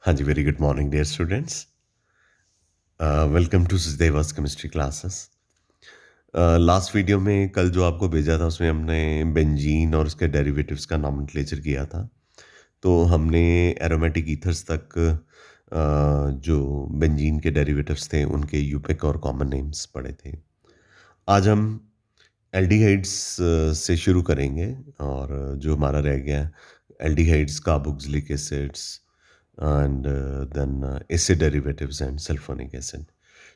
हाँ जी, very good morning dear students. Welcome to Sachdeva's chemistry classes. Last video में कल जो आपको भेजा था उसमें हमने बेंजीन और उसके डेरिवेटिव्स का नॉमेनक्लेचर किया था। तो हमने एरोमेटिक ईथर्स तक जो बेंजीन के डेरिवेटिव्स थे उनके यूपिक और कॉमन नेम्स पढ़े थे। आज हम एल्डिहाइड्स से शुरू करेंगे और जो हमारा रह गया aldehydes, carboxylic acids and then acid derivatives and sulphonic acid.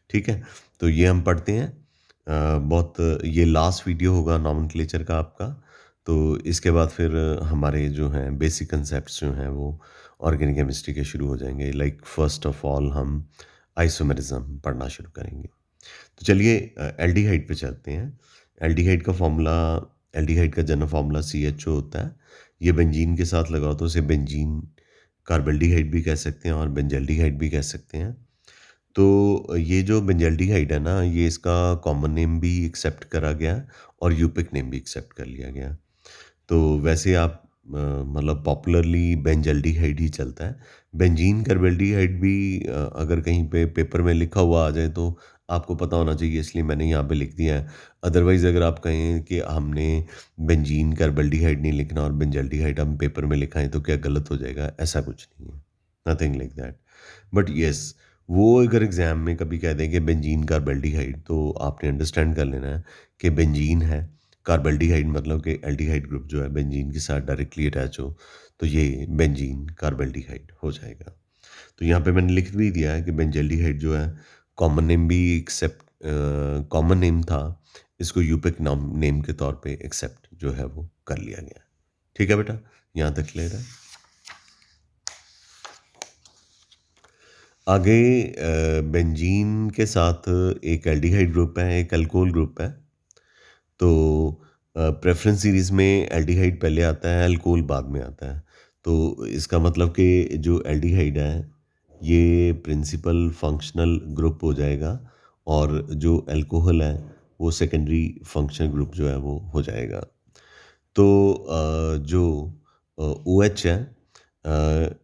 ठीक है, तो ये हम पढ़ते हैं। बहुत ये लास्ट वीडियो होगा नॉमेनक्लेचर का आपका। तो इसके बाद फिर हमारे जो हैं बेसिक कंसेप्ट्स जो हैं वो ऑर्गेनिक केमिस्ट्री के शुरू हो जाएंगे। लाइक फर्स्ट ऑफ ऑल हम आइसोमेरिज्म पढ़ना शुरू करेंगे। तो चलिए एल्डिहाइड पे चलते हैं। एल्डिहाइड का फॉर्मूला, एल्डिहाइड का जनरल फार्मूला CHO होता है। ये बेंजीन के साथ लगाओ तो उसे बेंजीन कार्बल्डिहाइड भी कह सकते हैं और बेंजल्डिहाइड भी कह सकते हैं। तो ये जो बेंजल्डिहाइड है ना, ये इसका कॉमन नेम भी एक्सेप्ट करा गया और यूपिक नेम भी एक्सेप्ट कर लिया गया। तो वैसे आप मतलब पॉपुलरली बेंजल्डिहाइड ही चलता है। बेंजीन कार्बल्डिहाइड भी अगर कहीं पे पेपर में लिखा हुआ आ जाए तो आपको पता होना चाहिए, इसलिए मैंने यहाँ पे लिख दिया है। अदरवाइज़ अगर आप कहें कि हमने बेंजीन कार्बल्डिहाइड नहीं लिखना और बेंजल्डिहाइड हम पेपर में लिखा है तो क्या गलत हो जाएगा? ऐसा कुछ नहीं है, nothing like that. But yes, वो अगर एग्ज़ाम में कभी कह दें कि बेंजीन कार्बल्डिहाइड तो आपने अंडरस्टैंड कर लेना है कि बेंजीन है, कार्बल्डिहाइड मतलब कि एल्डिहाइड ग्रुप जो है बेंजीन के साथ डायरेक्टली अटैच हो तो ये बेंजीन कार्बल्डिहाइड हो जाएगा। तो यहाँ पे मैंने लिख भी दिया है कि बेंजल्डिहाइड जो है कॉमन नेम भी एक्सेप्ट, कॉमन नेम था, इसको यूपिक नाम नेम के तौर पे एक्सेप्ट जो है वो कर लिया गया। ठीक है बेटा, यहाँ तक क्लियर है। आगे बेंजीन के साथ एक एल्डिहाइड ग्रुप है, एक अल्कोहल ग्रुप है। तो प्रेफ़रेंस सीरीज़ में एल्डिहाइड पहले आता है, अल्कोहल बाद में आता है। तो इसका मतलब कि जो एल्डिहाइड है, ये प्रिंसिपल फ़ंक्शनल ग्रुप हो जाएगा और जो अल्कोहल है, वो सेकेंडरी फ़ंक्शनल ग्रुप जो है वो हो जाएगा। तो जो OH है,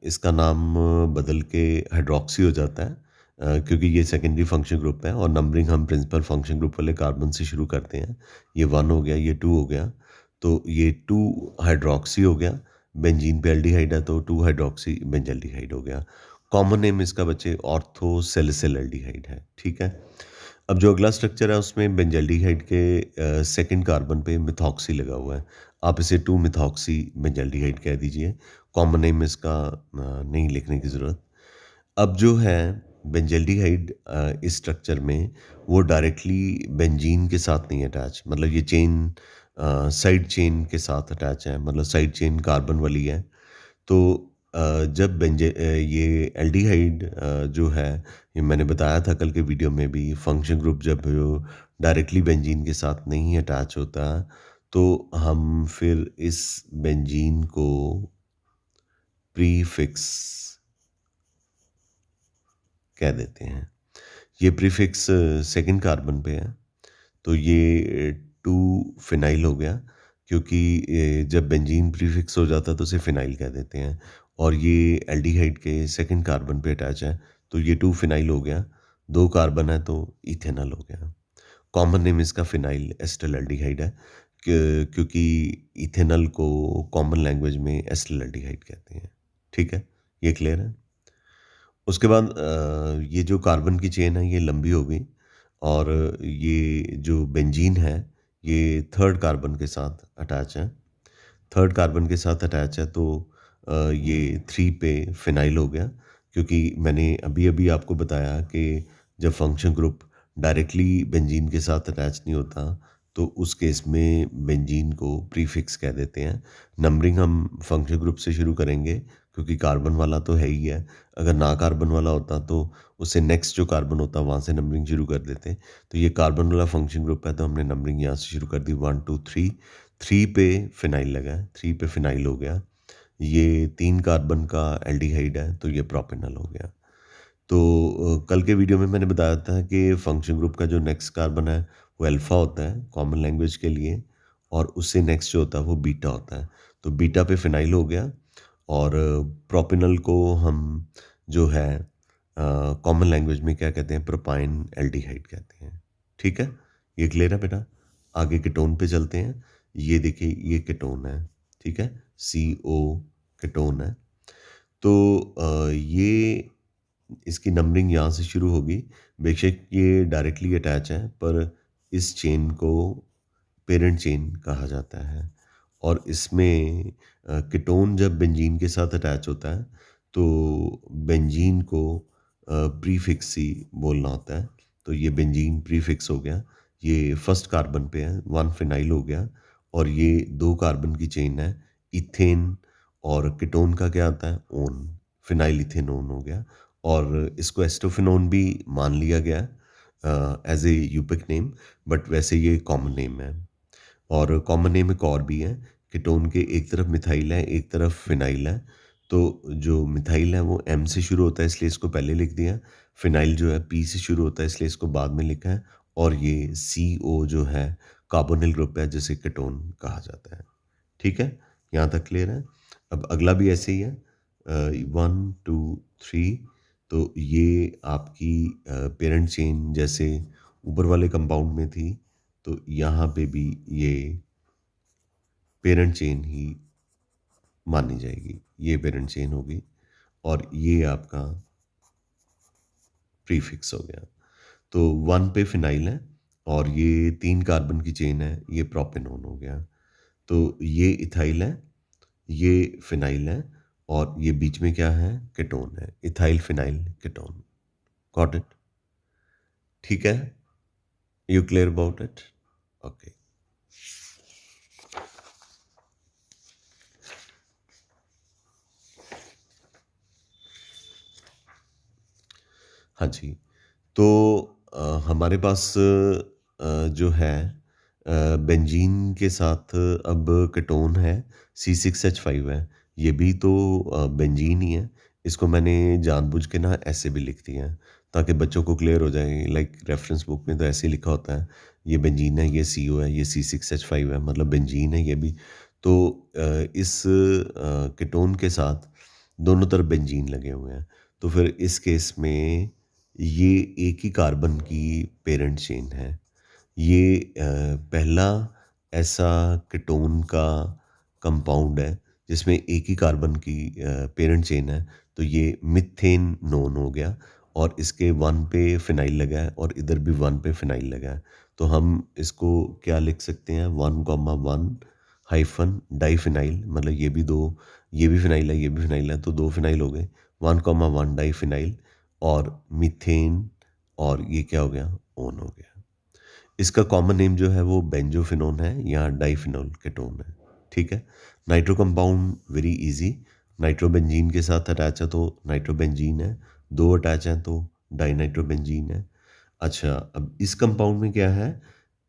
इसका नाम बदल के हाइड्रॉक्सी हो जाता है, क्योंकि ये सेकेंडरी फंक्शन ग्रुप है और नंबरिंग हम प्रिंसिपल फंक्शन ग्रुप वाले कार्बन से शुरू करते हैं। ये 1 हो गया, ये 2 हो गया, तो ये 2 हाइड्रॉक्सी हो गया। बेंजीन पे एल्डिहाइड है तो 2 हाइड्रॉक्सी बेंजल्डिहाइड हो गया। कॉमन नेम इसका बच्चे ऑर्थो सैलिसिल एल्डिहाइड है। ठीक है, अब जो अगला स्ट्रक्चर है उसमें बेंजल्डिहाइड के सेकंड कार्बन पे मिथॉक्सी लगा हुआ है। आप इसे 2 मिथॉक्सी बेंजल्डिहाइड कह दीजिए। कॉमन नेम इसका नहीं लिखने की ज़रूरत। अब जो है बेंजल्डिहाइड इस स्ट्रक्चर में वो डायरेक्टली बेंजीन के साथ नहीं अटैच, मतलब ये चेन साइड चेन के साथ अटैच है, मतलब साइड चेन कार्बन वाली है। तो जब ये एल्डिहाइड जो है, ये मैंने बताया था कल के वीडियो में भी, फंक्शन ग्रुप जब डायरेक्टली बेंजीन के साथ नहीं अटैच होता तो हम फिर इस बेंजीन को प्रीफिक्स कह देते हैं। ये प्रीफिक्स सेकंड कार्बन पे है तो ये 2 फिनाइल हो गया, क्योंकि जब बेंजीन प्रीफिक्स हो जाता है तो उसे फिनाइल कह देते हैं और ये एल्डिहाइड के सेकंड कार्बन पे अटैच है तो ये 2 फिनाइल हो गया। 2 कार्बन है तो इथेनॉल हो गया। कॉमन नेम इसका फिनाइल एस्टर एल्डिहाइड है, क्योंकि इथेनॉल को कॉमन लैंग्वेज में एस्टर एल्डिहाइड कहते हैं। ठीक है, ये क्लियर है। उसके बाद ये जो कार्बन की चेन है ये लंबी हो गई और ये जो बेंजीन है ये थर्ड कार्बन के साथ अटैच है। थर्ड कार्बन के साथ अटैच है तो ये 3 पे फिनाइल हो गया, क्योंकि मैंने अभी-अभी आपको बताया कि जब फंक्शन ग्रुप डायरेक्टली बेंजीन के साथ अटैच नहीं होता तो उस केस में बेंजीन को प्रीफिक्स कह देते हैं। नंबरिंग हम फंक्शन ग्रुप से शुरू करेंगे क्योंकि कार्बन वाला तो है ही है। अगर ना कार्बन वाला होता तो उससे नेक्स्ट जो कार्बन होता वहाँ से नंबरिंग शुरू कर देते। तो ये कार्बन वाला फंक्शन ग्रुप है तो हमने नंबरिंग यहाँ से शुरू कर दी 1 2 3। 3 पे फिनाइल लगा है, 3 पे फिनाइल हो गया। ये 3 कार्बन का एल्डिहाइड है तो ये प्रोपेनॉल हो गया। तो कल के वीडियो में मैंने बताया था कि फंक्शन ग्रुप का जो नेक्स्ट कार्बन है वो अल्फ़ा होता है कॉमन लैंग्वेज के लिए और उससे नेक्स्ट जो होता है वो बीटा होता है। तो बीटा पे फिनाइल हो गया और प्रोपेनॉल को हम जो है कॉमन लैंग्वेज में क्या कहते हैं, प्रोपाइन एल्डिहाइड कहते हैं। ठीक है, ये क्लियर है बेटा। आगे कीटोन पे चलते हैं। ये देखिए, ये कीटोन है। ठीक है, CO कीटोन है। तो ये इसकी नंबरिंग यहाँ से शुरू होगी। बेशक ये डायरेक्टली अटैच है, पर इस चेन को पेरेंट चेन कहा जाता है। और इसमें कीटोन जब बेंजीन के साथ अटैच होता है तो बेंजीन को प्रीफिक्स ही बोलना होता है। तो ये बेंजीन प्रीफिक्स हो गया। ये फर्स्ट कार्बन पे है, 1 फिनाइल हो गया। और ये 2 कार्बन की चेन है, इथेन। और कीटोन का क्या आता है, ओन, फिनाइल इथेनोन हो गया। और इसको एस्टोफिनोन भी मान लिया गया एज ए यूपिक नेम, बट वैसे ये कॉमन नेम है। और कॉमन नेम एक और भी है। कीटोन के एक तरफ मिथाइल है, एक तरफ फिनाइल है। तो जो मिथाइल है वो M से शुरू होता है, इसलिए इसको पहले लिख दिया। फिनाइल जो है P से शुरू होता है, इसलिए इसको बाद में लिखा है। और ये CO जो है कार्बोनिल ग्रुप है, जिसे कीटोन कहा जाता है। ठीक है, यहाँ तक क्लियर है। अब अगला भी ऐसे ही है, 1 2 3। तो ये आपकी पेरेंट चेन जैसे ऊपर वाले कंपाउंड में थी, तो यहाँ पे भी ये पेरेंट चेन ही मानी जाएगी। ये पेरेंट चेन होगी और ये आपका प्रीफिक्स हो गया। तो 1 पे फिनाइल है और ये 3 कार्बन की चेन है, ये प्रोपेनोन हो गया। तो ये इथाइल है, ये फिनाइल है, और ये बीच में क्या है, कीटोन है, ethyl phenyl ketone. Got it? ठीक है, you clear about it? Okay. हाँ जी। तो हमारे पास जो है बेंजीन के साथ अब कीटोन है, C6H5 है। ये भी तो बेंजीन ही है। इसको मैंने जानबूझ के ना ऐसे भी लिख दिया है ताकि बच्चों को क्लियर हो जाए। लाइक रेफरेंस बुक में तो ऐसे ही लिखा होता है, ये बेंजीन है, ये CO है, ये C6H5 है, मतलब बेंजीन है ये भी। तो इस कीटोन के साथ दोनों तरफ बेंजीन लगे हुए हैं। तो फिर इस केस में ये एक ही कार्बन की पेरेंट चेन है। ये पहला ऐसा कीटोन का कंपाउंड है जिसमें एक ही कार्बन की पेरेंट चेन है। तो ये मिथेन नोन हो गया। और इसके 1 पे फिनाइल लगा है और इधर भी 1 पे फिनाइल लगा है। तो हम इसको क्या लिख सकते हैं, 1,1 हाइफन डाइफिनाइल, मतलब ये भी दो, ये भी फिनाइल है, ये भी फिनाइल है, तो 2 फिनाइल हो गए, 1,1 डाइफिनाइल। और मीथेन, और ये क्या हो गया, ओन हो गया। इसका कॉमन नेम जो है वो बेंजोफिनोन है या डाइफिनोल कीटोन है। ठीक है। Nitro compound very easy. Nitrobenzene के साथ अटैच है तो नाइट्रोबेंजीन है, 2 अटैच हैं तो डाइनाइट्रोबेंजीन है। अच्छा, अब इस कंपाउंड में क्या है,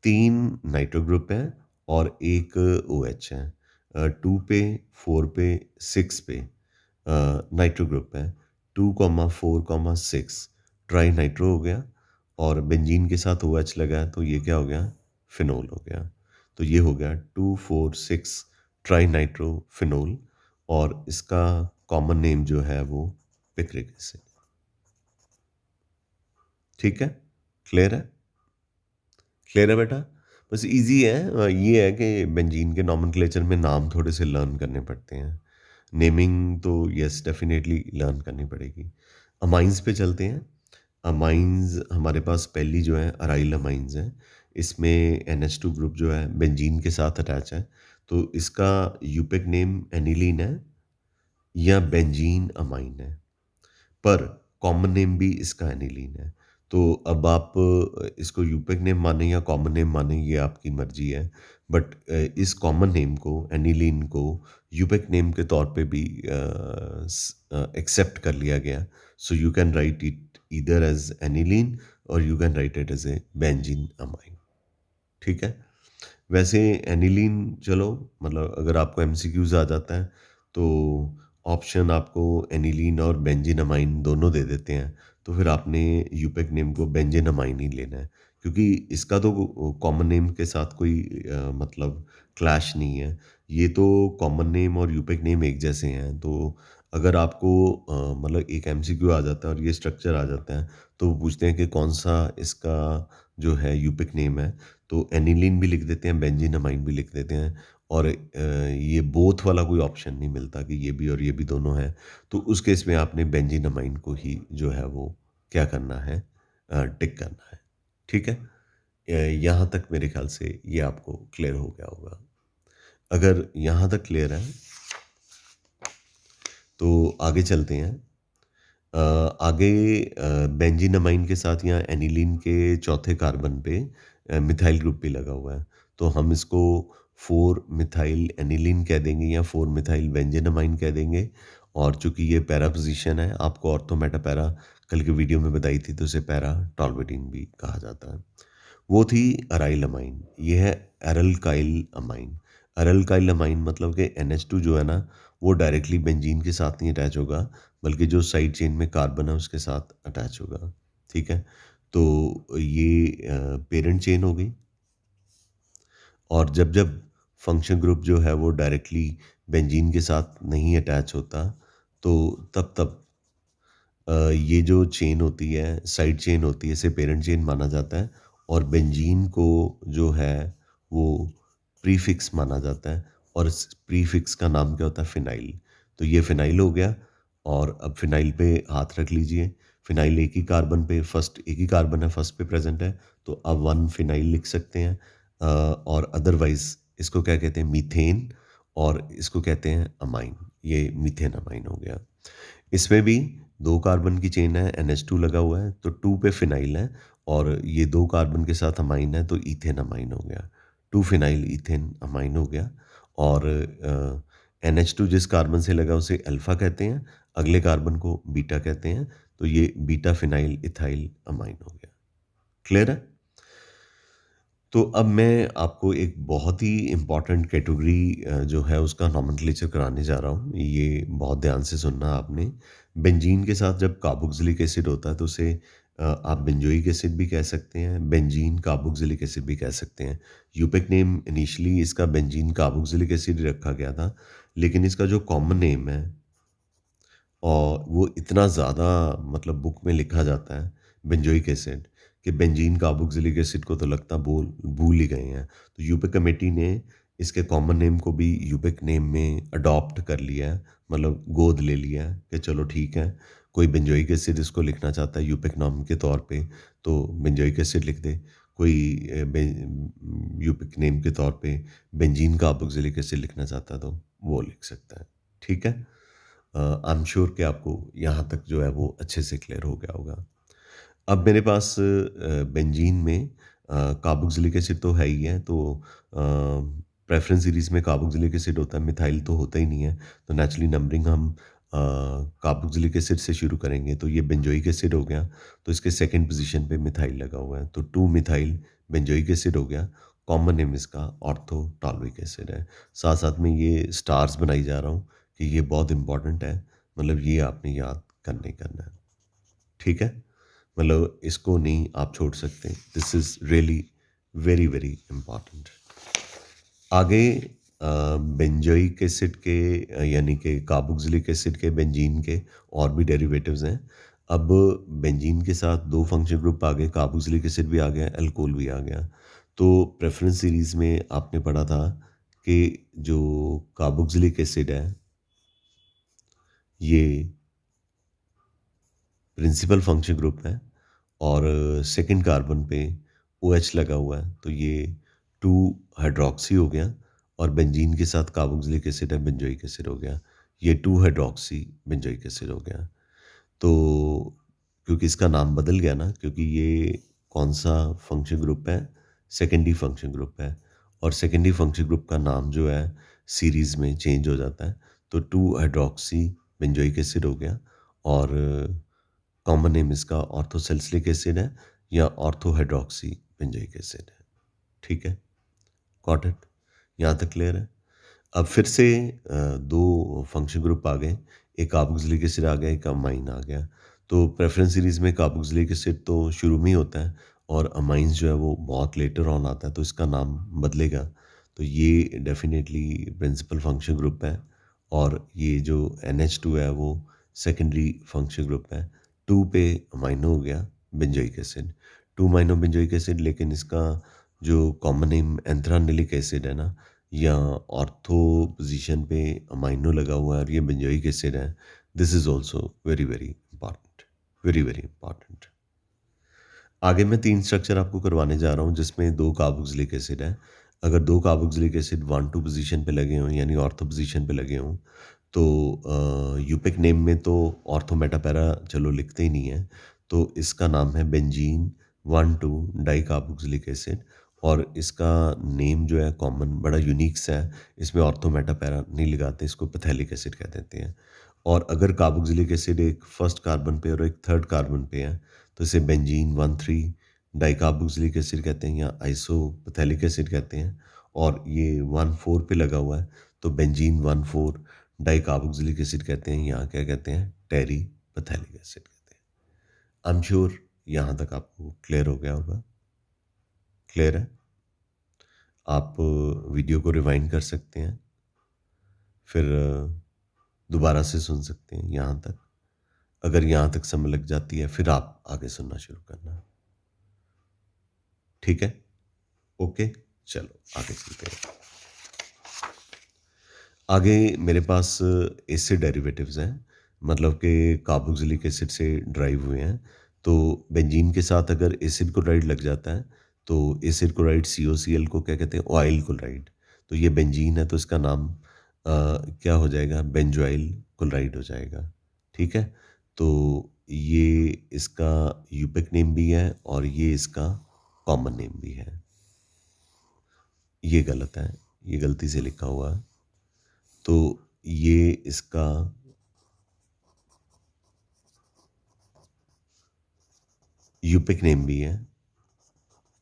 3 नाइट्रो ग्रुप है और एक OH है। 2 पे, 4 पे, 6 पे नाइट्रो ग्रुप है। 2,4,6 ट्राई नाइट्रो हो गया। और बेंजीन के साथ OH लगा है तो ये क्या हो गया, फिनोल हो गया। तो ये हो गया 2,4,6 ट्राई नाइट्रो फिनोल। और इसका कॉमन नेम जो है वो पिक्रिक एसिड। ठीक है, क्लियर है? क्लियर है बेटा? बस इजी है। ये है कि बेंजीन के नॉमेनक्लेचर में नाम थोड़े से लर्न करने पड़ते हैं। नेमिंग तो यस डेफिनेटली लर्न करनी पड़ेगी। अमाइंस पे चलते हैं। अमाइंस हमारे पास पहली जो है अराइल अमाइंस है। इसमें NH2 ग्रुप जो है बेंजीन के साथ अटैच है। तो इसका यूपिक नेम एनिलीन है या बेंजीन अमाइन है, पर कॉमन नेम भी इसका एनिलीन है। तो अब आप इसको यूपिक नेम माने या कॉमन नेम माने, ये आपकी मर्जी है। बट इस कॉमन नेम को, एनिलीन को, यूपिक नेम के तौर पे भी एक्सेप्ट कर लिया गया। So you can write it either as aniline और you can write it as a benzene amine. ठीक है। वैसे एनिलीन, चलो मतलब अगर आपको MCQs आ जाता है तो ऑप्शन आपको एनिलीन और बेंजीनमाइन दोनों दे देते हैं। तो फिर आपने यूपेक नेम को बेंजीनमाइन ही लेना है, क्योंकि इसका तो कॉमन नेम के साथ कोई मतलब क्लैश नहीं है। ये तो कॉमन नेम और यूपेक नेम एक जैसे हैं, तो अगर आपको मतलब एक एमसीक्यू आ जाता है और ये स्ट्रक्चर आ जाता है, तो वो पूछते हैं कि कौन-सा इसका जो है यूपिक नेम है, तो एनिलीन भी लिख देते हैं, बेंजीनमाइन भी लिख देते हैं और ये बोथ वाला कोई ऑप्शन नहीं मिलता कि ये भी और ये भी दोनों है। तो उस केस में आपने बेंजीनमाइन को ही जो है वो क्या करना है, टिक करना है। ठीक है? यहाँ तक मेरे ख़्याल से ये आपको क्लियर हो गया होगा। अगर यहाँ तक क्लियर है, तो आगे चलते हैं। आगे बेंजीनमाइन के साथ यहाँ एनिलीन के चौथे कार्बन पे मिथाइल ग्रुप भी लगा हुआ है। तो हम इसको 4 मिथाइल एनिलीन कह देंगे या 4 मिथाइल बेंजीनमाइन कह देंगे। और चूँकि ये पैरा पोज़ीशन है, आपको ऑर्थो मेटा पैरा कल की वीडियो में बताई थी, तो इसे पैरा टॉलवेटिन भी कहा जाता है। वो थी अराइल अमाइन, ये है एरलकाइल अमाइन। एरलकाइल अमाइन मतलब कि NH2 जो है ना, वो डायरेक्टली बेंजीन के साथ नहीं अटैच होगा, बल्कि जो साइड चेन में कार्बन है उसके साथ अटैच होगा। ठीक है? तो ये पेरेंट चेन हो गई। और जब-जब फंक्शन ग्रुप जो है वो डायरेक्टली बेंजीन के साथ नहीं अटैच होता, तो तब-तब ये जो चेन होती है, साइड चेन होती है, इसे पेरेंट चेन माना जाता है और बेंजीन को जो है वो प्रीफिक्स माना जाता है और इस प्रीफिक्स का नाम क्या होता है? फिनाइल। तो ये फिनाइल हो गया और अब फिनाइल पे हाथ रख लीजिए। फिनाइल एक ही कार्बन पे फर्स्ट एक ही कार्बन है, फर्स्ट पे प्रेज़ेंट है, तो अब 1 फिनाइल लिख सकते हैं। और अदरवाइज़ इसको क्या कहते हैं? मीथेन। और इसको कहते हैं अमाइन। ये मीथेन अमाइन हो गया। इसमें भी 2 कार्बन की चेन है, NH2 लगा हुआ है, तो 2 पे फिनाइल है और ये 2 कार्बन के साथ अमाइन है, तो ईथेन अमाइन हो गया। 2 फिनाइल ईथेन अमाइन हो गया। और NH2 जिस कार्बन से लगा उसे अल्फ़ा कहते हैं, अगले कार्बन को बीटा कहते हैं, तो ये बीटा फिनाइल इथाइल अमाइन हो गया। क्लियर है? तो अब मैं आपको एक बहुत ही इम्पोर्टेंट कैटेगरी जो है उसका नोमेनक्लेचर कराने जा रहा हूँ। ये बहुत ध्यान से सुनना आपने। बेंजीन के साथ जब कार्बोक्सिलिक एसिड होता है तो उसे आप बेंजोइक एसिड भी कह सकते हैं, बेंजीन कार्बोक्सिलिक एसिड भी कह सकते हैं। यूपिक नेम इनिशियली इसका बेंजीन कार्बोक्सिलिक एसिड रखा गया था, लेकिन इसका जो कॉमन नेम है और वो इतना ज़्यादा मतलब बुक में लिखा जाता है बेंजोइक एसिड कि बेंजीन कार्बोक्सिलिक एसिड को तो लगता भूल ही गए हैं। तो यूपिक कमेटी ने इसके कॉमन नेम को भी यूपिक नेम में अडॉप्ट कर लिया है, मतलब गोद ले लिया है कि चलो ठीक है, कोई बेंजोइक एसिड इसको लिखना चाहता है यूपिक नाम के तौर पे तो बेंजोइक एसिड लिख दे। कोई यूपिक नेम के तौर पे बेंजीन कार्बोक्सिलिक एसिड लिखना चाहता है तो वो लिख सकता है। ठीक है? आई एम श्योर कि आपको यहाँ तक जो है वो अच्छे से क्लियर हो गया होगा। अब मेरे पास बेंजीन में कार्बोक्सिलिक एसिड तो है ही है, तो प्रेफ़रेंस सीरीज़ में कार्बोक्सिलिक एसिड होता है, मिथाइल तो होता ही नहीं है। तो नेचुरली नंबरिंग हम कार्बोक्सिलिक एसिड से शुरू करेंगे, तो ये बेंजोइक एसिड हो गया, तो इसके सेकंड पोज़ीशन पे मिथाइल लगा हुआ है, तो 2 मिथाइल बेंजोइक एसिड हो गया। कॉमन नेम इसका ऑर्थो टॉलविक एसिड है। साथ-साथ में ये स्टार्स बनाई जा रहा हूँ कि ये बहुत इम्पोर्टेंट है, मतलब ये आपने याद करना ही करना है। ठीक है? मतलब इसको नहीं आप छोड़ सकते। This is really very, very important. आगे बेंजोइक एसिड के यानी कि कार्बोक्सिलिक एसिड के, बेंजीन के और भी डेरिवेटिव्स हैं। अब बेंजीन के साथ 2 फंक्शनल ग्रुप आ गए, कार्बोक्सिलिक एसिड भी आ गया, अल्कोहल भी आ गया। तो प्रेफ़रेंस सीरीज़ में आपने पढ़ा था कि जो कार्बोक्सिलिक एसिड है, ये प्रिंसिपल फंक्शन ग्रुप है और सेकंड कार्बन पे OH लगा हुआ है, तो ये 2 हाइड्रॉक्सी हो गया और बेंजीन के साथ कार्बोक्सिलिक एसिड है, बेंजोइक एसिड हो गया। ये 2 हाइड्रॉक्सी बेंजोइक एसिड हो गया। तो क्योंकि इसका नाम बदल गया ना, क्योंकि ये कौन-सा फंक्शन ग्रुप है? सेकेंडरी फंक्शन ग्रुप है और सेकेंडरी फंक्शन ग्रुप का नाम जो है सीरीज़ में चेंज हो जाता है। तो 2 हाइड्रॉक्सी बेंजोइक एसिड हो गया और कॉमन नेम इसका ऑर्थोसैलिसिलिक एसिड है या ऑर्थो हाइड्रॉक्सी बेंजोइक एसिड है। ठीक है? Got it? यहाँ तक क्लियर है? अब फिर से 2 फंक्शन ग्रुप आ गए, एक कार्बोक्सिलिक एसिड आ गया, एक अमाइन आ गया। तो प्रेफ़रेंस सीरीज़ में कार्बोक्सिलिक एसिड तो शुरू में ही होता है और अमाइन्स जो है वो बहुत लेटर ऑन आता है, तो इसका नाम बदलेगा। तो ये डेफ़िनेटली प्रिंसिपल फंक्शन ग्रुप है और ये जो NH2 है वो सेकेंडरी फंक्शनल ग्रुप है। 2 पे अमाइनो हो गया benzoic acid, 2 amino benzoic acid, लेकिन इसका जो कॉमन नेम एंथ्रानिलिक एसिड है ना, या ऑर्थो पोजीशन पे अमाइनो लगा हुआ है और ये बेंजोइक एसिड है, this is also very very important, very very important. आगे मैं 3 स्ट्रक्चर आपको करवाने जा रहा हूँ जिसमें 2 कार्बोक्सिलिक एसिड है। अगर 2 कार्बोक्सिलिक एसिड 1-2 पोजीशन पे लगे हों यानी ऑर्थो पोजीशन पे लगे हों, तो यूपिक नेम में तो ऑर्थो मेटापैरा चलो लिखते ही नहीं है, तो इसका नाम है बेंजीन 1,2 डाई कार्बोक्सिलिक एसिड, और इसका नेम जो है कॉमन बड़ा यूनिक सा है, इसमें ऑर्थो मेटापैरा नहीं लगाते, इसको पैथेलिक एसिड कह देते हैं। और अगर कार्बोक्सिलिक एसिड एक फर्स्ट कार्बन पे और एक थर्ड कार्बन पे है, तो इसे बेंजीन 1,3 डाइकार्बोक्सिलिक एसिड कहते हैं या आइसोपैथेलिक एसिड कहते हैं। और ये 1,4 पे लगा हुआ है तो बेंजीन 1,4 डाइकार्बोक्सिलिक एसिड कहते हैं, यहाँ क्या कहते हैं, टेरी पैथेलिक एसिड कहते हैं। आई एम श्योर यहाँ तक आपको क्लियर हो गया होगा। क्लियर है? आप वीडियो को रिवाइंड कर सकते हैं, फिर दोबारा से सुन सकते हैं यहाँ तक। अगर यहाँ तक समय लग जाती है फिर आप आगे सुनना शुरू करना। ठीक है? ओके, चलो आगे चलते हैं। आगे मेरे पास एसिड डेरिवेटिव्स हैं, मतलब कि कार्बोक्सिलिक एसिड से ड्राइव हुए हैं। तो बेंजीन के साथ अगर एसिड क्लोराइड लग जाता है तो एसिड क्लोराइड COCl को क्या कहते हैं, ऑयल क्लोराइड। तो ये बेंजीन है तो इसका नाम क्या हो जाएगा, बेंजोइल क्लोराइड हो जाएगा। ठीक है? तो ये इसका यूपिक नेम भी है और ये इसका कॉमन नेम भी है। ये गलत है, ये गलती से लिखा हुआ है। तो ये इसका यूपिक नेम भी है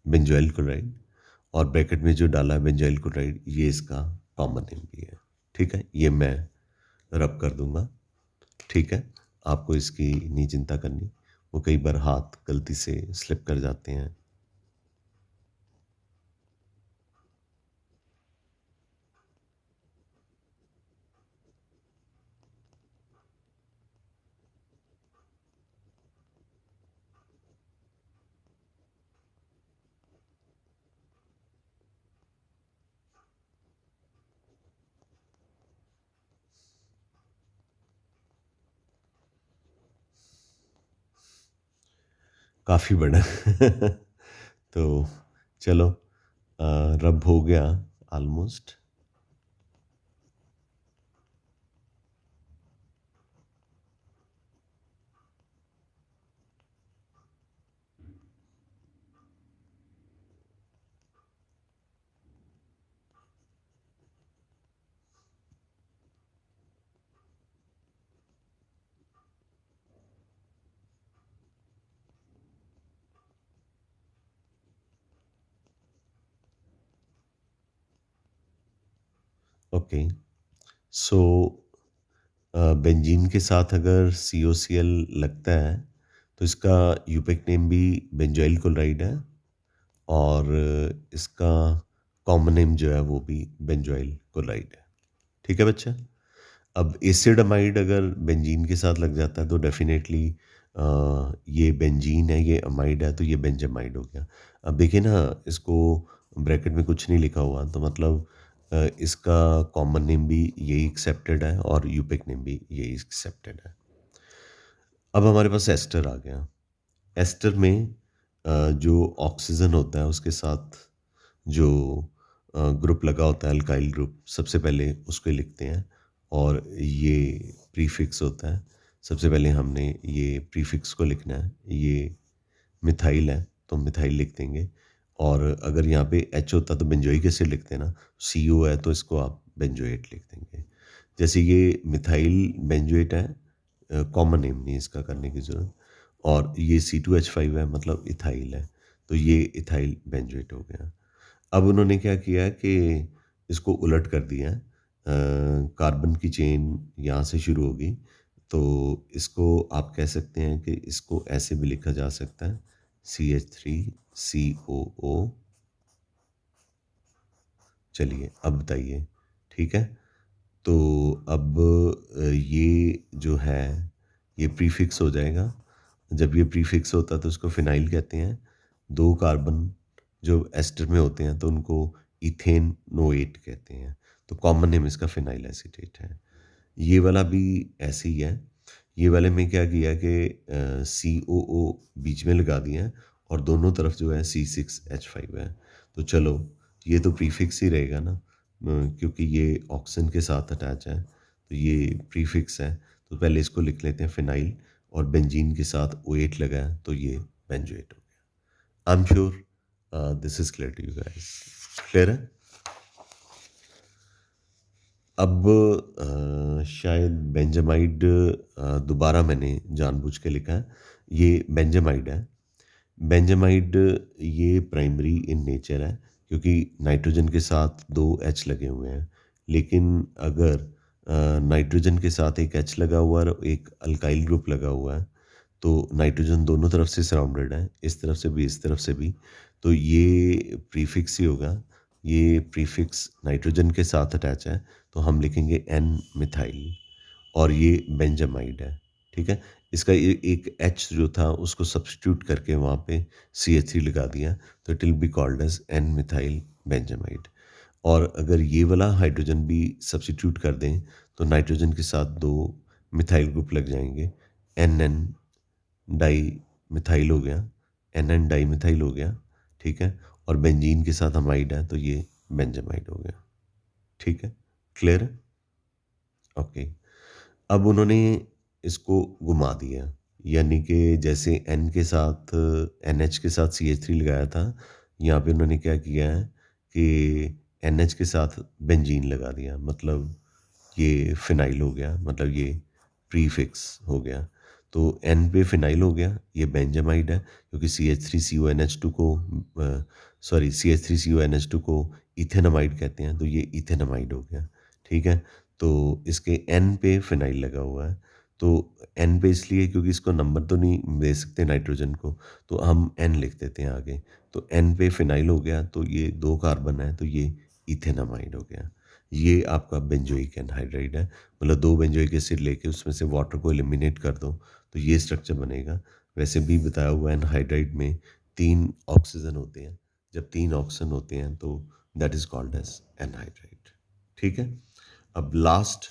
बेंजोइल क्लोराइड, और ब्रैकेट में जो डाला है बेंजोइल क्लोराइड, ये इसका कॉमन नेम भी है। ठीक है? ये मैं रब कर दूंगा। ठीक है? आपको इसकी नहीं चिंता करनी, वो कई बार हाथ गलती से स्लिप कर जाते हैं। काफ़ी बड़ा तो चलो, रब हो गया ऑलमोस्ट। ओके, सो बेंजीन के साथ अगर COCl लगता है तो इसका यूपिक नेम भी बेंजोइल क्लोराइड है, और इसका कॉमन नेम जो है वो भी बेंजोइल क्लोराइड है। ठीक है बच्चा? अब एसिडअमाइड अगर बेंजीन के साथ लग जाता है तो डेफिनेटली ये बेंजीन है, ये अमाइड है, तो ये बेंजामाइड हो गया। अब देखिए ना, इसको ब्रैकेट में कुछ नहीं लिखा हुआ, तो मतलब इसका कॉमन नेम भी यही एक्सेप्टेड है और यूपिक नेम भी यही एक्सेप्टेड है। अब हमारे पास एस्टर आ गया। एस्टर में जो ऑक्सीजन होता है उसके साथ जो ग्रुप लगा होता है, अल्काइल ग्रुप, सबसे पहले उसको लिखते हैं, और ये प्रीफिक्स होता है। सबसे पहले हमने ये प्रीफिक्स को लिखना है। ये मिथाइल है तो मिथाइल लिख देंगे, और अगर यहाँ पे H होता तो बेंजोइक एसिड लिखते हैं ना, CO है तो इसको आप बेंजोएट लिख देंगे। जैसे ये मिथाइल बेंजोएट है, कॉमन नेम नहीं इसका करने की ज़रूरत, और ये C2H5 है मतलब इथाइल है, तो ये इथाइल बेंजोएट हो गया। अब उन्होंने क्या किया कि इसको उलट कर दिया है, कार्बन की चेन यहाँ से शुरू होगी, तो इसको आप कह सकते हैं कि इसको ऐसे भी लिखा जा सकता है, CH3COO। चलिए अब बताइए, ठीक है? तो अब ये जो है ये प्रीफिक्स हो जाएगा। जब ये प्रीफिक्स होता है तो उसको फिनाइल कहते हैं। 2 कार्बन जो एस्टर में होते हैं तो उनको इथेन नोएट कहते हैं। तो कॉमन नेम इसका फिनाइल एसीटेट है। ये वाला भी ऐसे ही है। ये वाले में क्या किया कि COO बीच में लगा दिया है और दोनों तरफ जो है C6H5 है। तो चलो ये तो प्रीफिक्स ही रहेगा ना, क्योंकि ये ऑक्सीजन के साथ अटैच है तो ये प्रीफिक्स है। तो पहले इसको लिख लेते हैं फिनाइल, और बेंजीन के साथ O8 लगा है तो ये बेंजोएट हो गया। I am sure this is clear to you guys. Clear है? अब शायद बेंजामाइड दोबारा मैंने जानबूझ के लिखा है। ये बेंजामाइड है। बेंजामाइड ये प्राइमरी इन नेचर है क्योंकि नाइट्रोजन के साथ 2 H लगे हुए हैं। लेकिन अगर नाइट्रोजन के साथ एक H लगा हुआ है और एक अल्काइल ग्रुप लगा हुआ है तो नाइट्रोजन दोनों तरफ से सराउंडेड है, इस तरफ से भी इस तरफ से भी, तो ये प्रीफिक्स ही होगा। ये प्रीफिक्स नाइट्रोजन के साथ अटैच है तो हम लिखेंगे N मिथाइल, और ये बेंजामाइड है। ठीक है, इसका एक H जो था उसको सब्स्टिट्यूट करके वहाँ पे CH3 लगा दिया तो it will be called as N methyl benzamide. और अगर ये वाला हाइड्रोजन भी सब्स्टिट्यूट कर दें तो नाइट्रोजन के साथ 2 मिथाइल ग्रुप लग जाएंगे, NN डाई मिथाइल हो गया, NN डाई मिथाइल हो गया। ठीक है, और बेंजीन के साथ अमाइड है तो ये बेंजामाइड हो गया। ठीक है, क्लियर है? ओके। अब उन्होंने इसको घुमा दिया, यानी कि जैसे N के साथ NH के साथ CH3 लगाया था, यहाँ पे उन्होंने क्या किया है कि NH के साथ बेंजीन लगा दिया, मतलब ये फिनाइल हो गया, मतलब ये प्रीफिक्स हो गया। तो N पे फिनाइल हो गया, ये बेंजामाइड है क्योंकि CH3CONH2 को CH3CONH2 को इथेनामाइड कहते हैं तो ये इथेनामाइड हो गया। ठीक है, तो इसके N पे फिनाइल लगा हुआ है। तो N पे इसलिए क्योंकि इसको नंबर तो नहीं दे सकते नाइट्रोजन को, तो हम N लिख देते हैं आगे। तो N पे फिनाइल हो गया तो ये 2 कार्बन है तो ये इथेनामाइड हो गया। ये आपका बेंजोइक एनहाइड्राइड है, मतलब 2 बेंजोइक एसिड लेके उसमें से वाटर को एलिमिनेट कर दो तो ये स्ट्रक्चर बनेगा। वैसे भी बताया हुआ है एनहाइड्राइड में 3 ऑक्सीजन होते हैं। जब 3 ऑक्सीजन होते हैं तो that is called as anhydride. ठीक है, अब last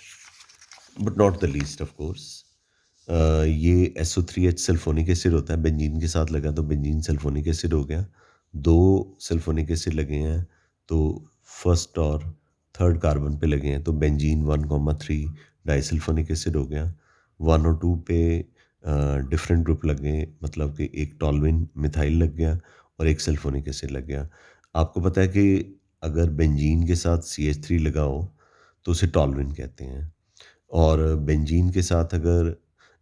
but not the least of course, ये SO3H सल्फोनिक एसिड होता है। बेंजीन के साथ लगा तो बेंजीन सल्फोनिक एसिड हो गया। 2 सल्फोनिक एसिड लगे हैं तो फर्स्ट और थर्ड कार्बन पे लगे हैं तो बेंजीन 1,3 डाइसल्फोनिक एसिड हो गया। 1 और 2 पे डिफरेंट ग्रुप लगे, मतलब कि एक टॉलविन मिथाइल लग गया और एक सल्फोनिक एसिड लग गया। आपको पता है कि अगर बेंजीन के साथ CH3 लगा हो तो उसे टॉलविन कहते हैं, और बेंजीन के साथ अगर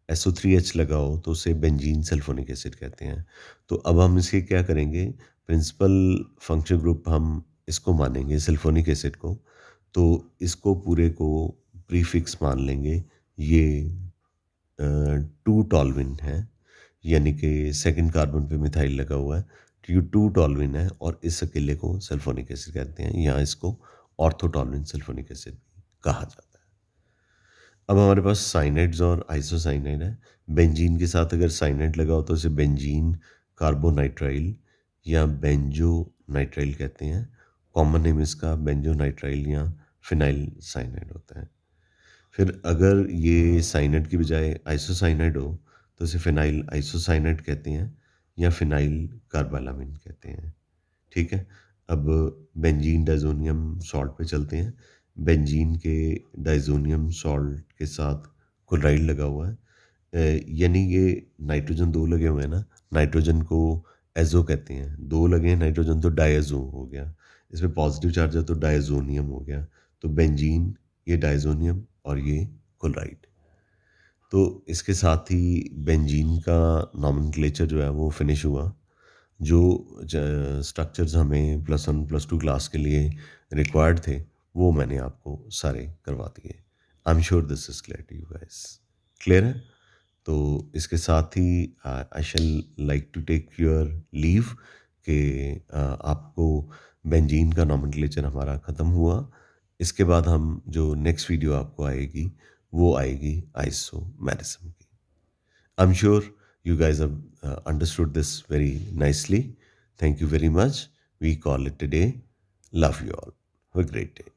SO3H लगा हो तो उसे बेंजीन सल्फोनिक एसिड कहते हैं। तो अब हम इसे क्या करेंगे, प्रिंसिपल फंक्शनल ग्रुप हम इसको मानेंगे सल्फोनिक एसिड को, तो इसको पूरे को प्रीफिक्स मान लेंगे। ये 2 टॉलविन है, यानी कि सेकंड कार्बन पे मिथाइल लगा हुआ है तो ये 2 टॉलविन है और इस अकेले को सल्फोनिक एसिड कहते हैं। यहाँ इसको ऑर्थोटॉलविन सल्फोनिक एसिड कहा जाता है। अब हमारे पास साइनाइड्स और आइसोसाइनाइड है। बेंजीन के साथ अगर साइनाइड लगा हो तो इसे बेंजीन कार्बोनाइट्राइल या बेंजो नाइट्राइल कहते हैं। कॉमन नेम इसका बेंजो नाइट्राइल या फिनाइल साइनाइड होता है। फिर अगर ये साइनाइड की बजाय आइसोसाइनाइड हो तो इसे फिनाइल आइसोसाइनाइड कहते हैं या फिनाइल कार्बालामिन कहते हैं। ठीक है, अब बेंजीन डाइजोनियम सॉल्ट पे चलते हैं। बेंजीन के डाइजोनियम सॉल्ट के साथ क्लोराइड लगा हुआ है, यानी ये नाइट्रोजन 2 लगे हुए हैं ना, नाइट्रोजन को एजो कहते हैं, 2 लगे हैं नाइट्रोजन तो डायजो हो गया। इसमें पॉजिटिव चार्ज है तो डायजोनियम हो गया। तो बेंजीन, ये डाइजोनियम और ये क्लोराइड। तो इसके साथ ही बेंजीन का नॉमेनक्लेचर जो है वो फिनिश हुआ। जो स्ट्रक्चर्स हमें +1 +2 क्लास के लिए रिक्वायर्ड थे वो मैंने आपको सारे करवा दिए। I am sure this is clear to you guys. Clear है? तो इसके साथ ही I shall like to take your leave कि आपको बेंजीन का नॉमेनक्लेचर हमारा ख़त्म हुआ। इसके बाद हम जो नेक्स्ट वीडियो आपको आएगी वो आएगी आइसोमेरिज्म की. I'm sure you guys have understood this very nicely. Thank you very much. We call it a day. Love you all. Have a great day.